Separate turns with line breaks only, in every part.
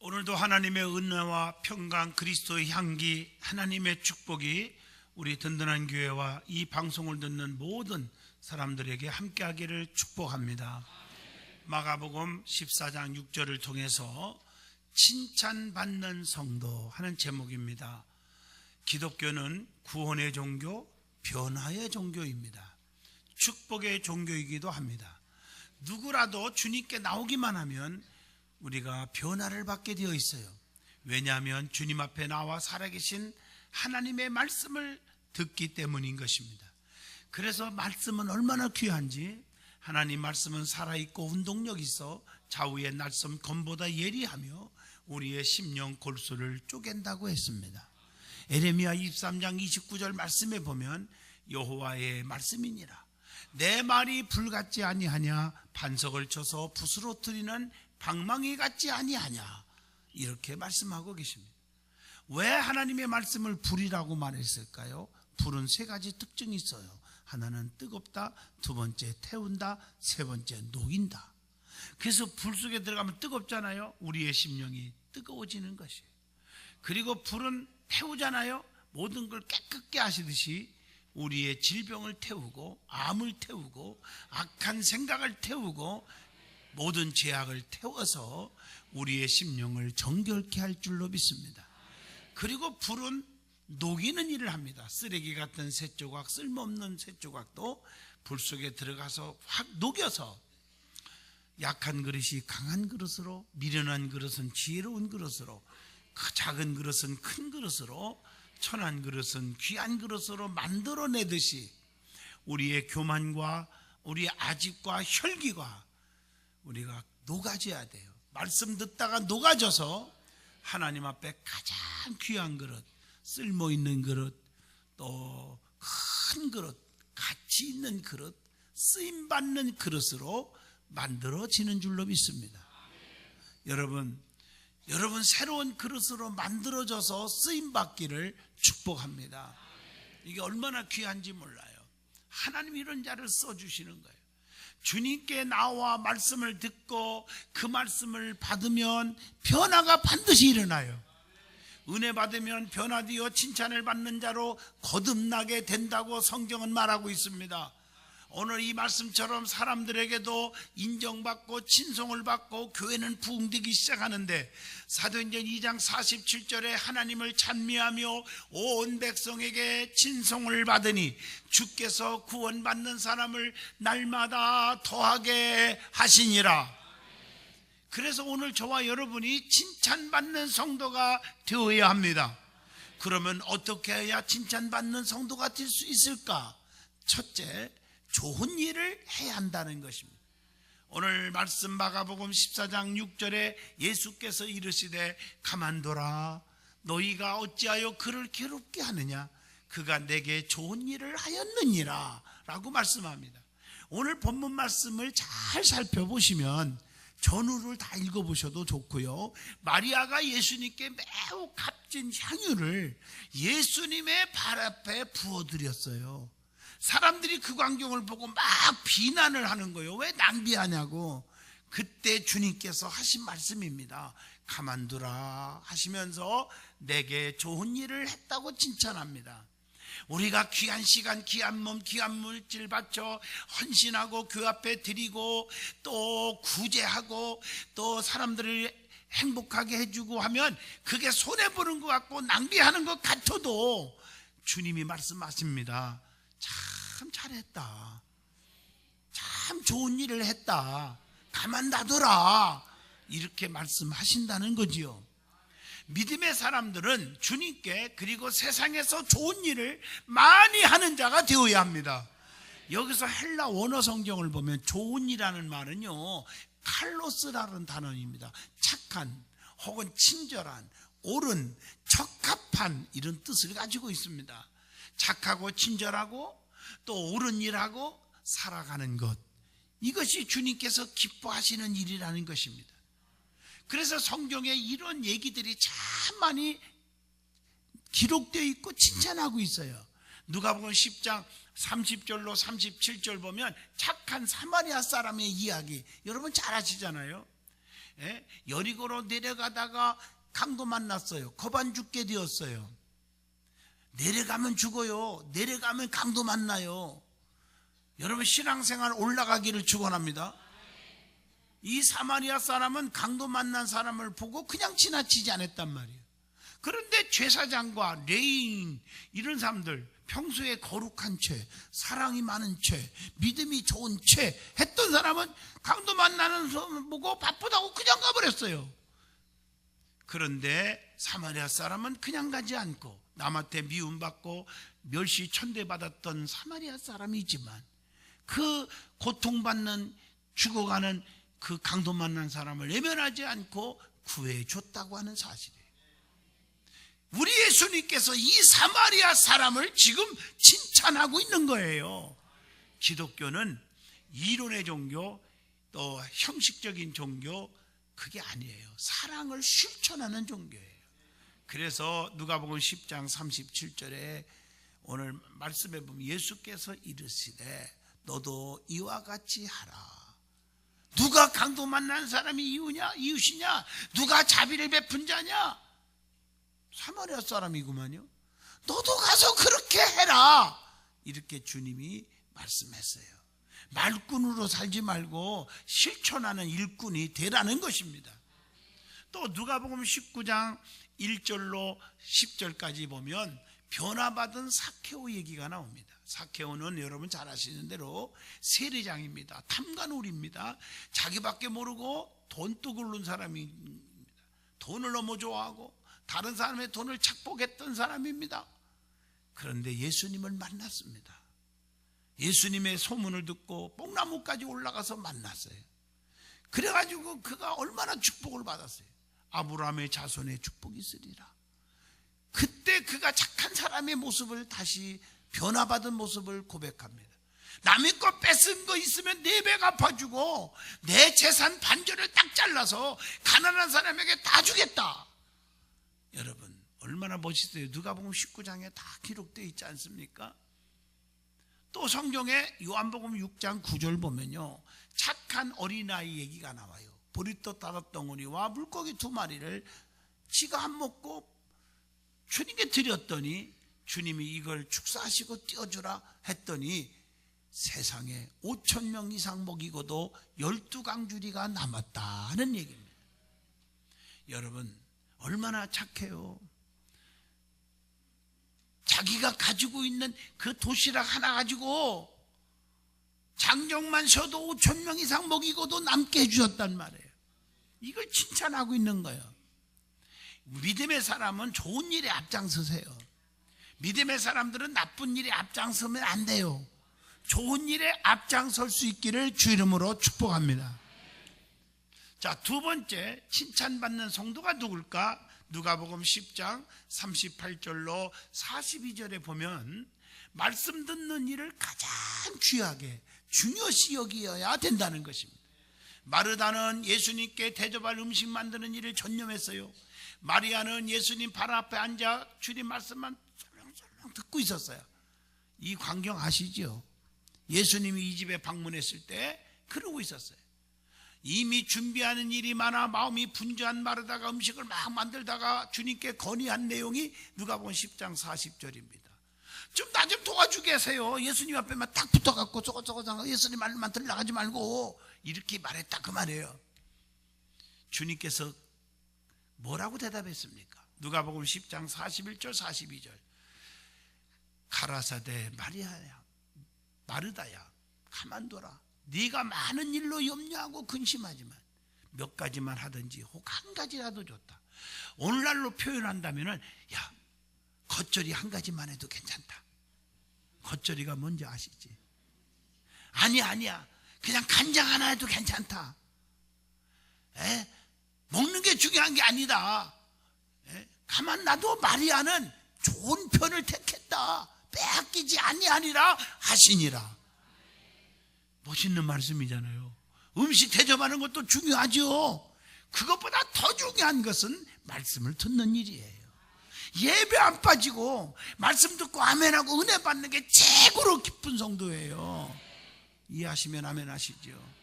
오늘도 하나님의 은혜와 평강, 그리스도의 향기, 하나님의 축복이 우리 든든한 교회와 이 방송을 듣는 모든 사람들에게 함께하기를 축복합니다. 마가복음 14장 6절을 통해서 칭찬받는 성도 하는 제목입니다. 기독교는 구원의 종교, 변화의 종교입니다. 축복의 종교이기도 합니다. 누구라도 주님께 나오기만 하면 우리가 변화를 받게 되어 있어요. 왜냐하면 주님 앞에 나와 살아계신 하나님의 말씀을 듣기 때문인 것입니다. 그래서 말씀은 얼마나 귀한지, 하나님 말씀은 살아있고 운동력 있어 좌우의 날섬 검보다 예리하며 우리의 심령 골수를 쪼갠다고 했습니다. 에레미야 23장 29절 말씀에 보면 여호와의 말씀이니라. 내 말이 불같지 아니하냐, 반석을 쳐서 부스러뜨리는 방망이 같지 아니하냐, 이렇게 말씀하고 계십니다. 왜 하나님의 말씀을 불이라고 말했을까요? 불은 세 가지 특징이 있어요. 하나는 뜨겁다, 두 번째 태운다, 세 번째 녹인다. 그래서 불 속에 들어가면 뜨겁잖아요. 우리의 심령이 뜨거워지는 것이에요. 그리고 불은 태우잖아요. 모든 걸 깨끗게 하시듯이 우리의 질병을 태우고, 암을 태우고, 악한 생각을 태우고, 모든 죄악을 태워서 우리의 심령을 정결케 할 줄로 믿습니다. 그리고 불은 녹이는 일을 합니다. 쓰레기 같은 쇳조각, 쓸모없는 쇳조각도 불 속에 들어가서 확 녹여서 약한 그릇이 강한 그릇으로, 미련한 그릇은 지혜로운 그릇으로, 작은 그릇은 큰 그릇으로, 천한 그릇은 귀한 그릇으로 만들어내듯이 우리의 교만과 우리의 아집과 혈기가 우리가 녹아져야 돼요. 말씀 듣다가 녹아져서 하나님 앞에 가장 귀한 그릇, 쓸모있는 그릇, 또 큰 그릇, 가치 있는 그릇, 쓰임받는 그릇으로 만들어지는 줄로 믿습니다. 여러분 새로운 그릇으로 만들어져서 쓰임받기를 축복합니다. 이게 얼마나 귀한지 몰라요. 하나님이 이런 자를 써주시는 거예요. 주님께 나와 말씀을 듣고 그 말씀을 받으면 변화가 반드시 일어나요. 은혜 받으면 변화되어 칭찬을 받는 자로 거듭나게 된다고 성경은 말하고 있습니다. 오늘 이 말씀처럼 사람들에게도 인정받고 친송을 받고 교회는 부흥되기 시작하는데, 사도행전 2장 47절에 하나님을 찬미하며 온 백성에게 친송을 받으니 주께서 구원받는 사람을 날마다 더하게 하시니라. 그래서 오늘 저와 여러분이 칭찬받는 성도가 되어야 합니다. 그러면 어떻게 해야 칭찬받는 성도가 될 수 있을까? 첫째, 좋은 일을 해야 한다는 것입니다. 오늘 말씀 마가복음 14장 6절에 예수께서 이르시되 가만둬라, 너희가 어찌하여 그를 괴롭게 하느냐, 그가 내게 좋은 일을 하였느니라 라고 말씀합니다. 오늘 본문 말씀을 잘 살펴보시면 전후를 다 읽어보셔도 좋고요, 마리아가 예수님께 매우 값진 향유를 예수님의 발 앞에 부어드렸어요. 사람들이 그 광경을 보고 막 비난을 하는 거예요. 왜 낭비하냐고. 그때 주님께서 하신 말씀입니다. 가만두라 하시면서 내게 좋은 일을 했다고 칭찬합니다. 우리가 귀한 시간, 귀한 몸, 귀한 물질 바쳐 헌신하고 교 앞에 드리고 또 구제하고 또 사람들을 행복하게 해주고 하면 그게 손해보는 것 같고 낭비하는 것 같아도 주님이 말씀하십니다. 참 잘했다, 참 좋은 일을 했다, 가만 놔둬라, 이렇게 말씀하신다는 거지요. 믿음의 사람들은 주님께 그리고 세상에서 좋은 일을 많이 하는 자가 되어야 합니다. 여기서 헬라 원어 성경을 보면 좋은 일이라는 말은요, 칼로스라는 단어입니다. 착한 혹은 친절한, 옳은, 적합한, 이런 뜻을 가지고 있습니다. 착하고 친절하고 또 옳은 일하고 살아가는 것, 이것이 주님께서 기뻐하시는 일이라는 것입니다. 그래서 성경에 이런 얘기들이 참 많이 기록되어 있고 칭찬하고 있어요. 누가복음 10장 30절로 37절 보면 착한 사마리아 사람의 이야기, 여러분 잘 아시잖아요. 여리고로 내려가다가 강도 만났어요. 겁 안 죽게 되었어요. 내려가면 죽어요. 내려가면 강도 만나요. 여러분, 신앙생활 올라가기를 축원합니다. 이 사마리아 사람은 강도 만난 사람을 보고 그냥 지나치지 않았단 말이에요. 그런데 제사장과 레인 이런 사람들, 평소에 거룩한 채, 사랑이 많은 채, 믿음이 좋은 채 했던 사람은 강도 만나는 사람 보고 바쁘다고 그냥 가버렸어요. 그런데 사마리아 사람은 그냥 가지 않고 남한테 미움받고 멸시 천대받았던 사마리아 사람이지만 그 고통받는 죽어가는 그 강도 만난 사람을 외면하지 않고 구해줬다고 하는 사실이에요. 우리 예수님께서 이 사마리아 사람을 지금 칭찬하고 있는 거예요. 기독교는 이론의 종교, 또 형식적인 종교, 그게 아니에요. 사랑을 실천하는 종교예요. 그래서 누가복음 10장 37절에 오늘 말씀에 보면 예수께서 이르시되 너도 이와 같이 하라. 누가 강도 만난 사람이 이웃이냐? 누가 자비를 베푼 자냐? 사마리아 사람이구만요. 너도 가서 그렇게 해라. 이렇게 주님이 말씀했어요. 말꾼으로 살지 말고 실천하는 일꾼이 되라는 것입니다. 또 누가복음 19장 1절로 10절까지 보면 변화받은 사케오 얘기가 나옵니다. 사케오는 여러분 잘 아시는 대로 세리장입니다. 탐관오리입니다. 자기밖에 모르고 돈도 굴른 사람입니다. 돈을 너무 좋아하고 다른 사람의 돈을 착복했던 사람입니다. 그런데 예수님을 만났습니다. 예수님의 소문을 듣고 뽕나무까지 올라가서 만났어요. 그래가지고 그가 얼마나 축복을 받았어요. 아브라함의 자손의 축복이 있으리라. 그때 그가 착한 사람의 모습을 다시 변화받은 모습을 고백합니다. 남의 거 뺏은 거 있으면 4배 갚아주고 내 재산 반절을 딱 잘라서 가난한 사람에게 다 주겠다. 여러분, 얼마나 멋있어요. 누가복음 19장에 다 기록되어 있지 않습니까? 또 성경에 요한복음 6장 9절 보면요, 착한 어린아이 얘기가 나와요. 보리떡 5덩어리와 물고기 2마리를 지가 안 먹고 주님께 드렸더니 주님이 이걸 축사하시고 띄워주라 했더니 세상에 5,000명 이상 먹이고도 12강주리가 남았다는 얘기입니다. 여러분, 얼마나 착해요. 자기가 가지고 있는 그 도시락 하나 가지고 장정만 쉬어도 5,000명 이상 먹이고도 남게 해주셨단 말이에요. 이걸 칭찬하고 있는 거예요. 믿음의 사람은 좋은 일에 앞장서세요. 믿음의 사람들은 나쁜 일에 앞장서면 안 돼요. 좋은 일에 앞장설 수 있기를 주 이름으로 축복합니다. 자, 두 번째 칭찬받는 성도가 누굴까? 누가복음 10장 38절로 42절에 보면 말씀 듣는 일을 가장 귀하게 중요시 여겨야 된다는 것입니다. 마르다는 예수님께 대접할 음식 만드는 일을 전념했어요. 마리아는 예수님 발 앞에 앉아 주님 말씀만 설렁설렁 듣고 있었어요. 이 광경 아시죠? 예수님이 이 집에 방문했을 때 그러고 있었어요. 이미 준비하는 일이 많아 마음이 분주한 마르다가 음식을 막 만들다가 주님께 건의한 내용이 누가복음 10장 40절입니다. 좀 나 좀 도와주게 하세요. 예수님 앞에만 딱 붙어갖고 저거 예수님 말만 들나가지 말고 이렇게 말했다 그 말이에요. 주님께서 뭐라고 대답했습니까? 누가복음 10장 41절 42절 가라사대 마르다야 가만둬라. 네가 많은 일로 염려하고 근심하지만 몇 가지만 하든지 혹 한 가지라도 좋다. 오늘날로 표현한다면은 야, 겉절이 한 가지만 해도 괜찮다. 겉절이가 뭔지 아시지? 아니야 그냥 간장 하나 해도 괜찮다. 먹는 게 중요한 게 아니다. 가만 놔도 마리아는 좋은 편을 택했다. 빼앗기지 아니하니라 하시니라. 멋있는 말씀이잖아요. 음식 대접하는 것도 중요하죠. 그것보다 더 중요한 것은 말씀을 듣는 일이에요. 예배 안 빠지고 말씀 듣고 아멘하고 은혜 받는 게 최고로 기쁜 성도예요. 이해하시면 아멘 하시죠.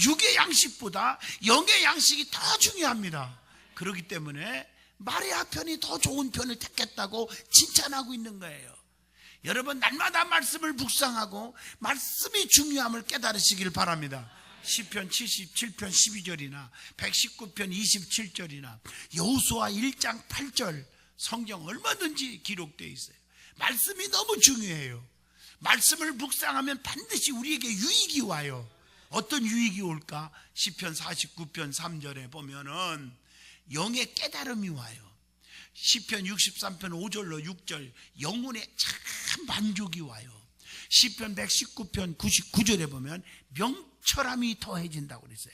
육의 양식보다 영의 양식이 더 중요합니다. 그렇기 때문에 마리아 편이 더 좋은 편을 택했다고 칭찬하고 있는 거예요. 여러분, 날마다 말씀을 묵상하고 말씀이 중요함을 깨달으시길 바랍니다. 시편 77편 12절이나 119편 27절이나 여호수아 1장 8절 성경 얼마든지 기록되어 있어요. 말씀이 너무 중요해요. 말씀을 묵상하면 반드시 우리에게 유익이 와요. 어떤 유익이 올까? 시편 49편 3절에 보면은 영의 깨달음이 와요. 시편 63편 5절로 6절 영혼의 참 만족이 와요. 시편 119편 99절에 보면 명철함이 더해진다고 그랬어요.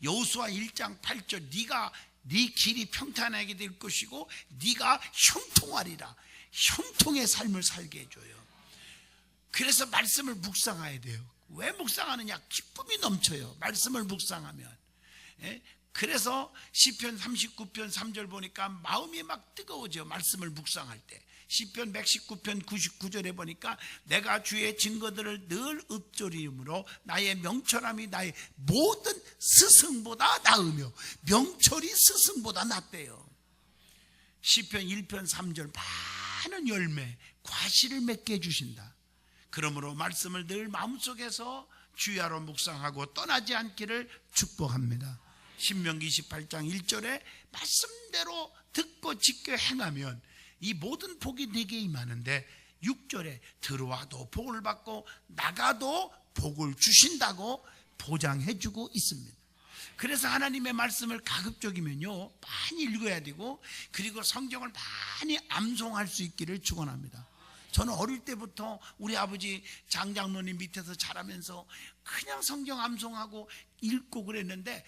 여호수아 1장 8절 네가 네 길이 평탄하게 될 것이고 네가 형통하리라. 형통의 삶을 살게 해줘요. 그래서 말씀을 묵상해야 돼요. 왜 묵상하느냐? 기쁨이 넘쳐요. 말씀을 묵상하면. 그래서 시편 39편 3절 보니까 마음이 막 뜨거워져. 말씀을 묵상할 때. 시편 119편 99절에 보니까 내가 주의 증거들을 늘 읊조리므로 나의 명철함이 나의 모든 스승보다 나으며 명철이 스승보다 낫대요. 시편 1편 3절 많은 열매 과실을 맺게 해주신다. 그러므로 말씀을 늘 마음속에서 주야로 묵상하고 떠나지 않기를 축복합니다. 신명기 28장 1절에 말씀대로 듣고 지켜 행하면 이 모든 복이 내게 임하는데 6절에 들어와도 복을 받고 나가도 복을 주신다고 보장해주고 있습니다. 그래서 하나님의 말씀을 가급적이면요 많이 읽어야 되고 그리고 성경을 많이 암송할 수 있기를 축원합니다. 저는 어릴 때부터 우리 아버지 장장로님 밑에서 자라면서 그냥 성경 암송하고 읽고 그랬는데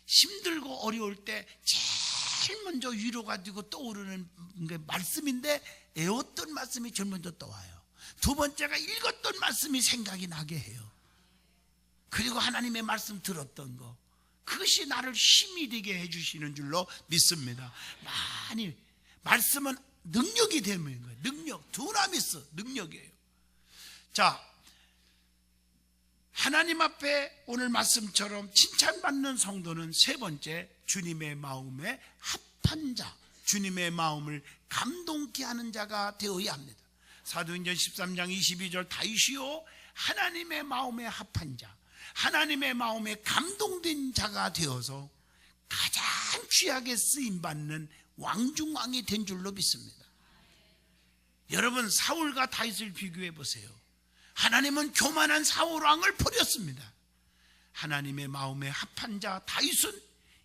힘들고 어려울 때 제일 먼저 위로가 되고 떠오르는 게 말씀인데 애웠던 말씀이 제일 먼저 떠와요. 두 번째가 읽었던 말씀이 생각이 나게 해요. 그리고 하나님의 말씀 들었던 거, 그것이 나를 힘이 되게 해주시는 줄로 믿습니다. 많이 말씀은 능력이 되는 거예요. 능력, 두나미스 능력이에요. 자, 하나님 앞에 오늘 말씀처럼 칭찬받는 성도는 세 번째, 주님의 마음에 합한 자, 주님의 마음을 감동케 하는 자가 되어야 합니다. 사도행전 13장 22절 다윗이요 하나님의 마음에 합한 자, 하나님의 마음에 감동된 자가 되어서 가장 귀하게 쓰임받는 왕중왕이 된 줄로 믿습니다. 여러분, 사울과 다윗을 비교해 보세요. 하나님은 교만한 사울 왕을 버렸습니다. 하나님의 마음에 합한 자 다윗은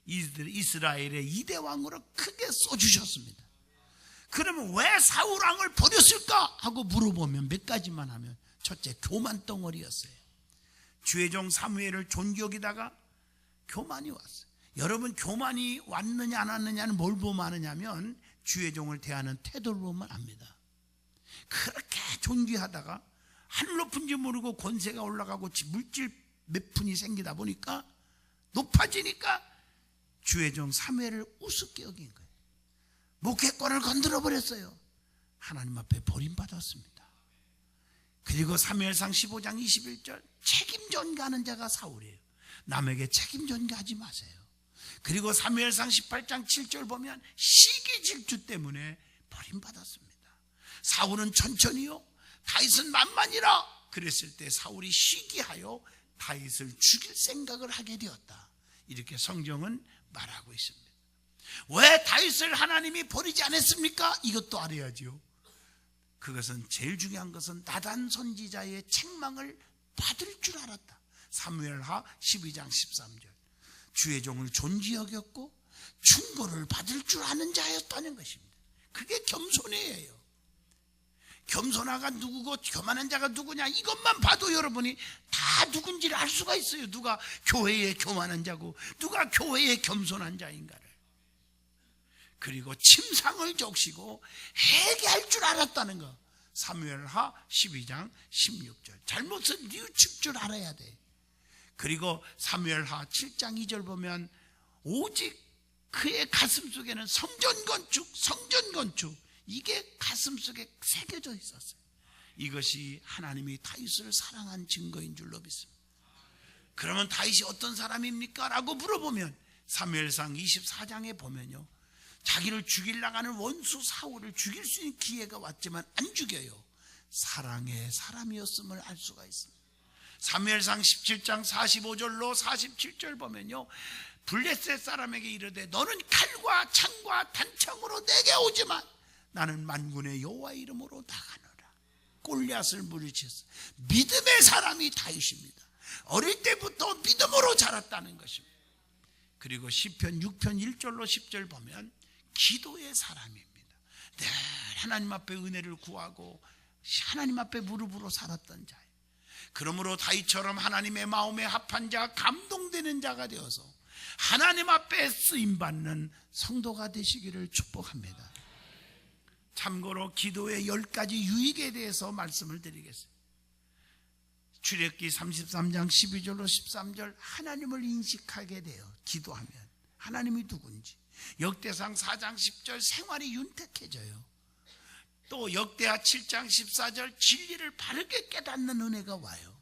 이스라엘의 2대 왕으로 크게 써주셨습니다. 그러면 왜 사울 왕을 버렸을까 하고 물어보면 몇 가지만 하면, 첫째, 교만 덩어리였어요. 주의 종 사무엘을 존귀 여기다가 교만이 왔어요. 여러분, 교만이 왔느냐 안 왔느냐는 뭘 보면 아느냐면 주의 종을 대하는 태도를 보면 압니다. 그렇게 존귀하다가 하늘 높은지 모르고 권세가 올라가고 물질 몇 푼이 생기다 보니까 높아지니까 주의 종 사무엘을 우습게 여긴 거예요. 목회권을 건드려 버렸어요. 하나님 앞에 버림받았습니다. 그리고 사무엘상 15장 21절 책임 전가하는 자가 사울이에요. 남에게 책임 전가하지 마세요. 그리고 사무엘상 18장 7절 보면 시기 질투 때문에 버림받았습니다. 사울은 천천히요, 다윗은 만만이라 그랬을 때 사울이 시기하여 다윗을 죽일 생각을 하게 되었다. 이렇게 성경은 말하고 있습니다. 왜 다윗을 하나님이 버리지 않았습니까? 이것도 알아야지요. 그것은 제일 중요한 것은 나단 선지자의 책망을 받을 줄 알았다. 사무엘하 12장 13절 주의 종을 존귀 여겼고 충고를 받을 줄 아는 자였다는 것입니다. 그게 겸손이에요. 겸손하가 누구고 교만한 자가 누구냐, 이것만 봐도 여러분이 다 누군지를 알 수가 있어요. 누가 교회에 교만한 자고 누가 교회에 겸손한 자인가를. 그리고 침상을 적시고 회개할 줄 알았다는 거. 사무엘하 12장 16절 잘못은 뉘우칠 줄 알아야 돼. 그리고 사무엘하 7장 2절 보면 오직 그의 가슴 속에는 성전 건축 이게 가슴 속에 새겨져 있었어요. 이것이 하나님이 다윗을 사랑한 증거인 줄로 믿습니다. 그러면 다윗이 어떤 사람입니까? 라고 물어보면 사무엘상 24장에 보면요, 자기를 죽일 나가는 원수 사울을 죽일 수 있는 기회가 왔지만 안 죽여요. 사랑의 사람이었음을 알 수가 있습니다. 사무엘상 17장 45절로 47절 보면요, 블레셋 사람에게 이르되 너는 칼과 창과 단창으로 내게 오지만 나는 만군의 여호와의 이름으로 나가노라. 골리앗을 물리쳤어요. 믿음의 사람이 다윗입니다. 어릴 때부터 믿음으로 자랐다는 것입니다. 그리고 시편 6편 1절로 10절 보면 기도의 사람입니다. 늘 하나님 앞에 은혜를 구하고 하나님 앞에 무릎으로 살았던 자예요. 그러므로 다윗처럼 하나님의 마음에 합한 자, 감동되는 자가 되어서 하나님 앞에 쓰임받는 성도가 되시기를 축복합니다. 참고로 기도의 10가지 유익에 대해서 말씀을 드리겠습니다. 출애굽기 33장 12절로 13절, 하나님을 인식하게 돼요. 기도하면 하나님이 누군지. 역대상 4장 10절, 생활이 윤택해져요. 또 역대하 7장 14절, 진리를 바르게 깨닫는 은혜가 와요.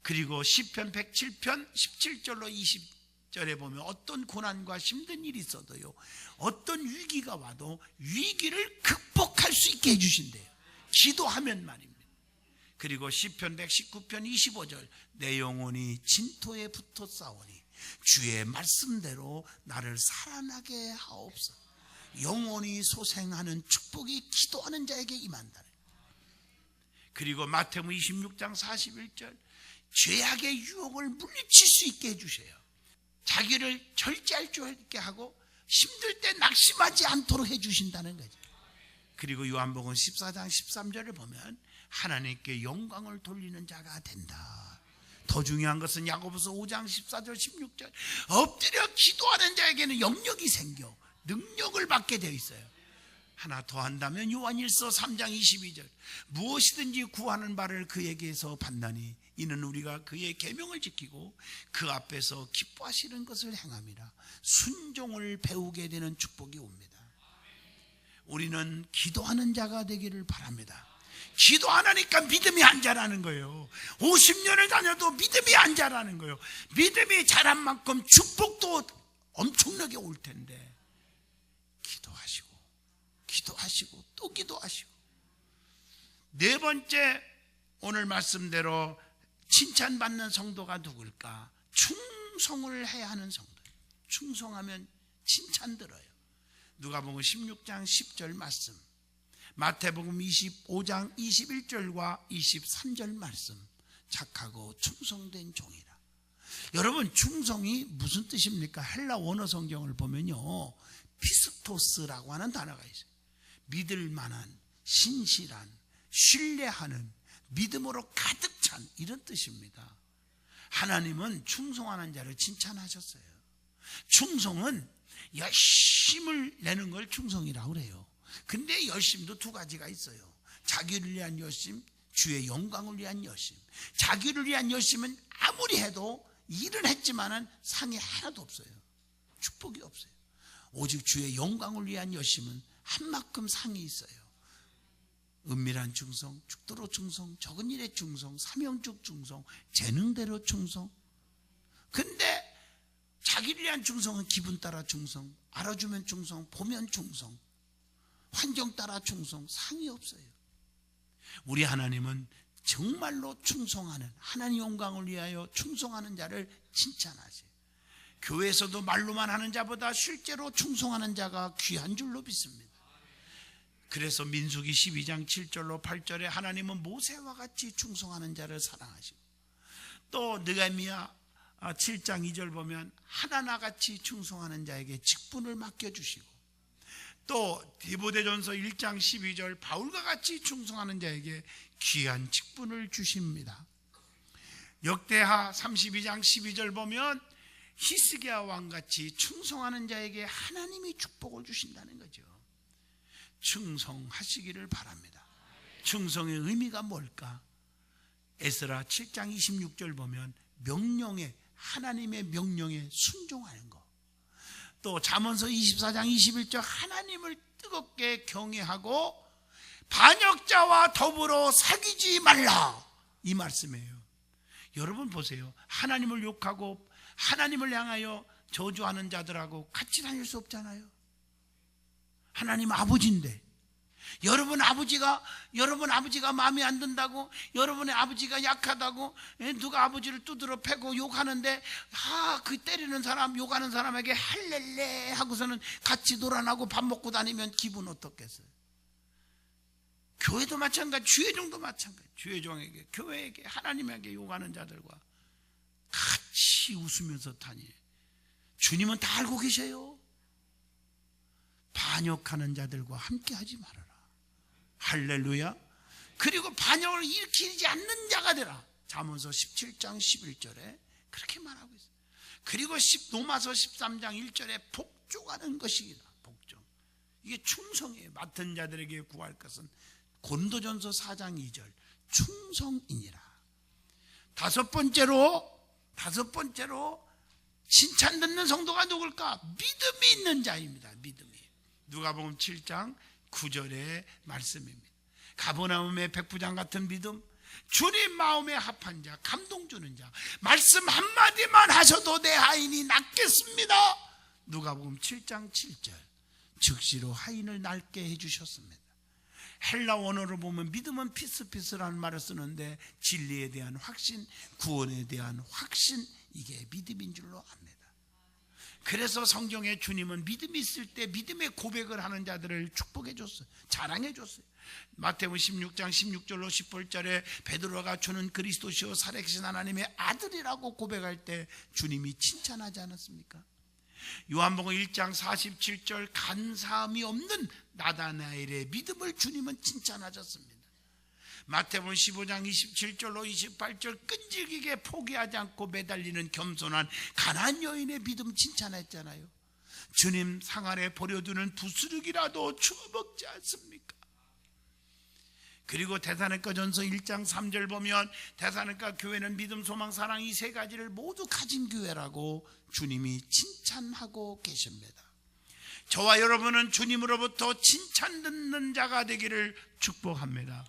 그리고 시편 107편 17절로 20절에 보면 어떤 고난과 힘든 일이 있어도요, 어떤 위기가 와도 위기를 극복할 수 있게 해주신대요. 기도하면 말입니다. 그리고 시편 119편 25절, 내 영혼이 진토에 붙어 싸우니 주의 말씀대로 나를 살아나게 하옵소서. 영혼이 소생하는 축복이 기도하는 자에게 임한다. 그리고 마태복음 26장 41절, 죄악의 유혹을 물리칠 수 있게 해주세요. 자기를 절제할 줄 있게 하고 힘들 때 낙심하지 않도록 해주신다는 거죠. 그리고 요한복음 14장 13절을 보면 하나님께 영광을 돌리는 자가 된다. 더 중요한 것은 야고보서 5장 14절 16절, 엎드려 기도하는 자에게는 영역이 생겨 능력을 받게 되어 있어요. 하나 더 한다면 요한일서 3장 22절, 무엇이든지 구하는 바를 그에게서 받나니 이는 우리가 그의 계명을 지키고 그 앞에서 기뻐하시는 것을 행함이라. 순종을 배우게 되는 축복이 옵니다. 우리는 기도하는 자가 되기를 바랍니다. 기도 안 하니까 믿음이 안 자라는 거예요. 50년을 다녀도 믿음이 안 자라는 거예요. 믿음이 자란 만큼 축복도 엄청나게 올 텐데, 기도하시고 또 기도하시고. 네 번째, 오늘 말씀대로 칭찬받는 성도가 누굴까? 충성을 해야 하는 성도. 충성하면 칭찬 들어요. 누가복음 16장 10절 말씀, 마태복음 25장 21절과 23절 말씀, 착하고 충성된 종이라. 여러분, 충성이 무슨 뜻입니까? 헬라 원어 성경을 보면요, 피스토스라고 하는 단어가 있어요. 믿을 만한, 신실한, 신뢰하는, 믿음으로 가득 찬, 이런 뜻입니다. 하나님은 충성하는 자를 칭찬하셨어요. 충성은 열심을 내는 걸 충성이라고 그래요. 근데 열심도 두 가지가 있어요. 자기를 위한 열심, 주의 영광을 위한 열심. 자기를 위한 열심은 아무리 해도 일은 했지만은 상이 하나도 없어요. 축복이 없어요. 오직 주의 영광을 위한 열심은 한 만큼 상이 있어요. 은밀한 충성, 죽도록 충성, 적은 일에 충성, 사명적 충성, 재능대로 충성. 근데 자기를 위한 충성은 기분 따라 충성, 알아주면 충성, 보면 충성, 환경 따라 충성, 상이 없어요. 우리 하나님은 정말로 충성하는, 하나님 영광을 위하여 충성하는 자를 칭찬하세요. 교회에서도 말로만 하는 자보다 실제로 충성하는 자가 귀한 줄로 믿습니다. 그래서 민수기 12장 7절로 8절에 하나님은 모세와 같이 충성하는 자를 사랑하시고, 또 느헤미야 7장 2절 보면 하나나같이 충성하는 자에게 직분을 맡겨주시고, 또 디모데전서 1장 12절 바울과 같이 충성하는 자에게 귀한 직분을 주십니다. 역대하 32장 12절 보면 히스기야 왕같이 충성하는 자에게 하나님이 축복을 주신다는 거죠. 충성하시기를 바랍니다. 충성의 의미가 뭘까? 에스라 7장 26절 보면 명령에, 하나님의 명령에 순종하는 거. 또 잠언서 24장 21절 하나님을 뜨겁게 경외하고 반역자와 더불어 사귀지 말라, 이 말씀이에요. 여러분 보세요. 하나님을 욕하고 하나님을 향하여 저주하는 자들하고 같이 다닐 수 없잖아요. 하나님 아버지인데 여러분 아버지가 마음에 안 든다고, 여러분의 아버지가 약하다고 누가 아버지를 두드러 패고 욕하는데 그 때리는 사람, 욕하는 사람에게 할렐레 하고서는 같이 놀아나고 밥 먹고 다니면 기분 어떻겠어요? 교회도 마찬가지, 주회종도 마찬가지. 주회종에게, 교회에게, 하나님에게 욕하는 자들과 같이 웃으면서 다니. 주님은 다 알고 계셔요. 반역하는 자들과 함께 하지 말아라. 할렐루야. 그리고 반역을 일으키지 않는 자가 되라. 잠언서 17장 11절에 그렇게 말하고 있어요. 그리고 로마서 13장 1절에 복종하는 것이다. 복종. 이게 충성이에요. 맡은 자들에게 구할 것은 고린도전서 4장 2절 충성이니라. 다섯 번째로 칭찬 듣는 성도가 누굴까? 믿음이 있는 자입니다. 믿음이. 누가복음 7장 9절의 말씀입니다. 가버나움의 백부장 같은 믿음, 주님 마음에 합한 자, 감동 주는 자, 말씀 한마디만 하셔도 내 하인이 낫겠습니다. 누가복음 7장 7절 즉시로 하인을 낫게 해주셨습니다. 헬라 원어로 보면 믿음은 피스피스라는 말을 쓰는데 진리에 대한 확신, 구원에 대한 확신, 이게 믿음인 줄로 압니다. 그래서 성경에 주님은 믿음이 있을 때 믿음의 고백을 하는 자들을 축복해 줬어요. 자랑해 줬어요. 마태복음 16장 16절로 18절에 베드로가 주는 그리스도시요 살아계신 하나님의 아들이라고 고백할 때 주님이 칭찬하지 않았습니까? 요한복음 1장 47절 간사함이 없는 나다나엘의 믿음을 주님은 칭찬하셨습니다. 마태복음 15장 27절로 28절 끈질기게 포기하지 않고 매달리는 겸손한 가난한 여인의 믿음 칭찬했잖아요. 주님 상 아래 버려두는 부스러기라도 주워 먹지 않습니까? 그리고 데살로니가전서 1장 3절 보면 데살로니가 교회는 믿음, 소망, 사랑 이 세 가지를 모두 가진 교회라고 주님이 칭찬하고 계십니다. 저와 여러분은 주님으로부터 칭찬 듣는 자가 되기를 축복합니다.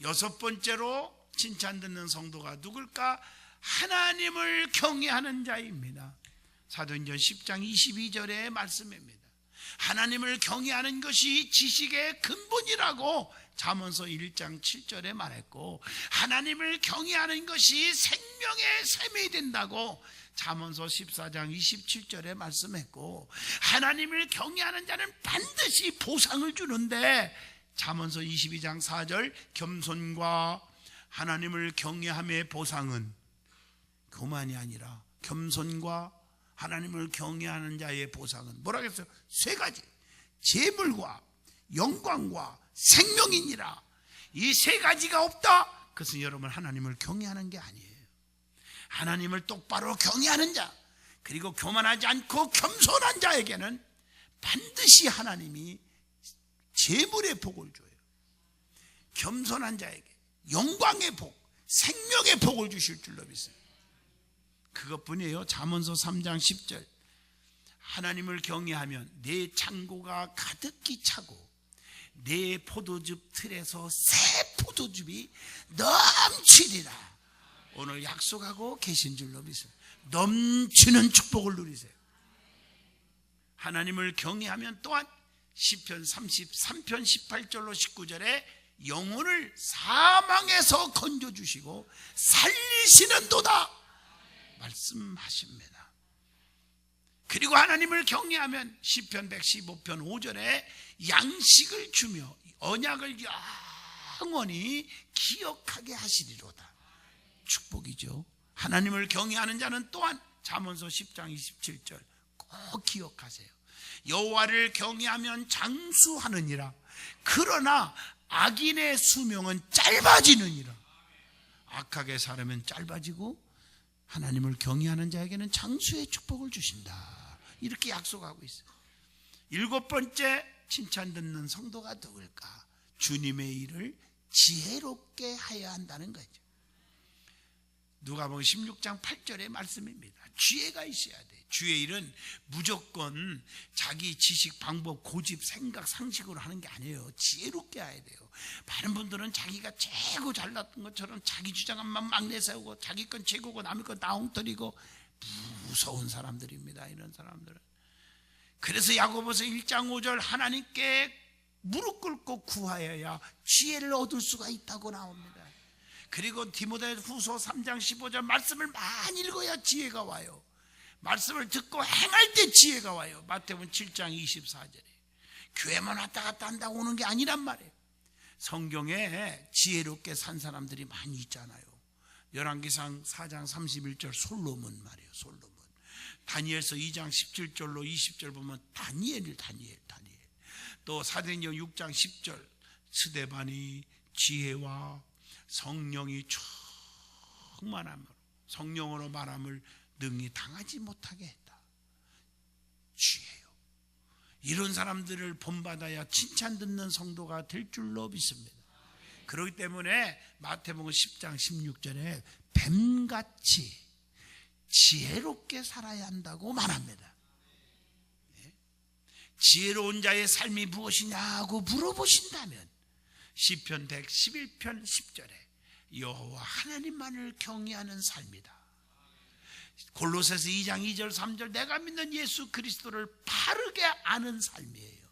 여섯 번째로 칭찬 듣는 성도가 누굴까? 하나님을 경외하는 자입니다. 사도행전 10장 22절의 말씀입니다. 하나님을 경외하는 것이 지식의 근본이라고 잠언서 1장 7절에 말했고, 하나님을 경외하는 것이 생명의 샘이 된다고 잠언서 14장 27절에 말씀했고, 하나님을 경외하는 자는 반드시 보상을 주는데 잠언서 22장 4절 겸손과 하나님을 경외함의 보상은 교만이 아니라 겸손과 하나님을 경외하는 자의 보상은 뭐라고 했어요? 세 가지. 재물과 영광과 생명이니라. 이 세 가지가 없다? 그것은 여러분 하나님을 경외하는 게 아니에요. 하나님을 똑바로 경외하는 자, 그리고 교만하지 않고 겸손한 자에게는 반드시 하나님이 재물의 복을 줘요. 겸손한 자에게 영광의 복, 생명의 복을 주실 줄로 믿어요. 그것뿐이에요. 잠언서 3장 10절 하나님을 경외하면 내 창고가 가득히 차고 내 포도즙 틀에서 새 포도즙이 넘치리라. 오늘 약속하고 계신 줄로 믿어요. 넘치는 축복을 누리세요. 하나님을 경외하면 또한 시편 33편 18절로 19절에 영혼을 사망에서 건져주시고 살리시는 도다 말씀하십니다. 그리고 하나님을 경외하면 시편 115편 5절에 양식을 주며 언약을 영원히 기억하게 하시리로다. 축복이죠. 하나님을 경외하는 자는 또한 잠언서 10장 27절 꼭 기억하세요. 여호와를 경외하면 장수하느니라. 그러나 악인의 수명은 짧아지느니라. 악하게 살면 짧아지고 하나님을 경외하는 자에게는 장수의 축복을 주신다. 이렇게 약속하고 있어요. 일곱 번째 칭찬 듣는 성도가 누굴까? 주님의 일을 지혜롭게 하여야 한다는 거죠. 누가복음 16장 8절의 말씀입니다. 지혜가 있어야 돼. 주의 일은 무조건 자기 지식, 방법, 고집, 생각, 상식으로 하는 게 아니에요. 지혜롭게 해야 돼요. 많은 분들은 자기가 최고 잘났던 것처럼 자기 주장만 막 내세우고 자기 건 최고고 남의 건 다 엉터리고 무서운 사람들입니다. 이런 사람들은. 그래서 야고보서 1장 5절 하나님께 무릎 꿇고 구하여야 지혜를 얻을 수가 있다고 나옵니다. 그리고 디모데후서 3장 15절 말씀을 많이 읽어야 지혜가 와요. 말씀을 듣고 행할 때 지혜가 와요. 마태복음 7장 24절에 교회만 왔다 갔다 한다고 오는 게 아니란 말이에요. 성경에 지혜롭게 산 사람들이 많이 있잖아요. 열왕기상 4장 31절 솔로몬 말이에요. 솔로몬. 다니엘서 2장 17절로 20절 보면 다니엘. 또 사도행전 6장 10절 스데반이 지혜와 성령이 충만함으로 성령으로 말함을 능히 당하지 못하게 했다. 지혜요. 이런 사람들을 본받아야 칭찬 듣는 성도가 될 줄로 믿습니다. 그렇기 때문에 마태복음 10장 16절에 뱀같이 지혜롭게 살아야 한다고 말합니다. 지혜로운 자의 삶이 무엇이냐고 물어보신다면 시편 111편 10절에 여호와 하나님만을 경외하는 삶이다. 골로새서 2장 2절 3절 내가 믿는 예수 그리스도를 바르게 아는 삶이에요.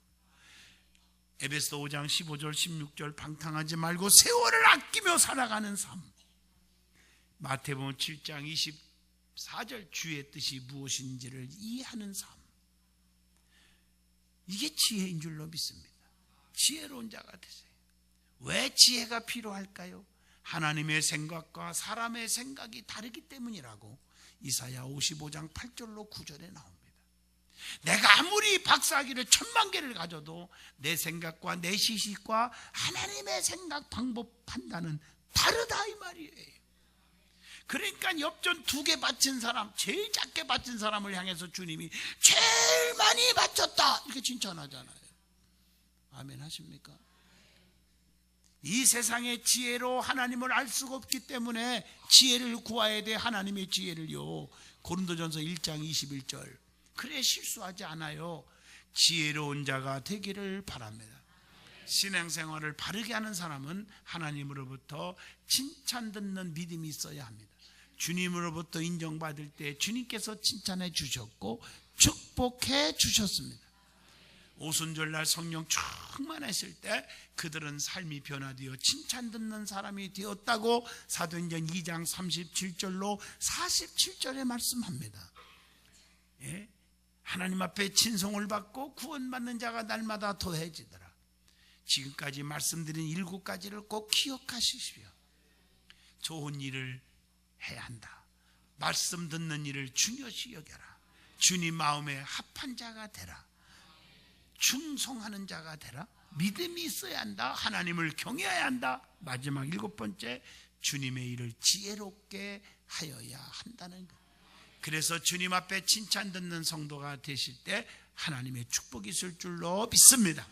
에베소 5장 15절 16절 방탕하지 말고 세월을 아끼며 살아가는 삶. 마태복음 7장 24절 주의 뜻이 무엇인지를 이해하는 삶. 이게 지혜인 줄로 믿습니다. 지혜로운 자가 되세요. 왜 지혜가 필요할까요? 하나님의 생각과 사람의 생각이 다르기 때문이라고 이사야 55장 8절로 9절에 나옵니다. 내가 아무리 박사학위를 1000만 개를 가져도 내 생각과 내 시식과 하나님의 생각, 방법, 판단은 다르다 이 말이에요. 그러니까 엽전 2개 바친 사람, 제일 작게 바친 사람을 향해서 주님이 제일 많이 바쳤다 이렇게 칭찬하잖아요. 아멘 하십니까? 이 세상의 지혜로 하나님을 알 수가 없기 때문에 지혜를 구해야 돼. 하나님의 지혜를요. 고린도전서 1장 21절 그래 실수하지 않아요. 지혜로운 자가 되기를 바랍니다. 신앙생활을 바르게 하는 사람은 하나님으로부터 칭찬 듣는 믿음이 있어야 합니다. 주님으로부터 인정받을 때 주님께서 칭찬해 주셨고 축복해 주셨습니다. 오순절날 성령 충만했을 때 그들은 삶이 변화되어 칭찬 듣는 사람이 되었다고 사도행전 2장 37절로 47절에 말씀합니다. 예? 하나님 앞에 친송을 받고 구원받는 자가 날마다 더해지더라. 지금까지 말씀드린 7가지를 꼭 기억하십시오. 좋은 일을 해야 한다. 말씀 듣는 일을 중요시 여겨라. 주님 마음에 합한 자가 되라. 충성하는 자가 되라. 믿음이 있어야 한다. 하나님을 경외해야 한다. 마지막 7번째 주님의 일을 지혜롭게 하여야 한다는 것. 그래서 주님 앞에 칭찬 듣는 성도가 되실 때 하나님의 축복이 있을 줄로 믿습니다.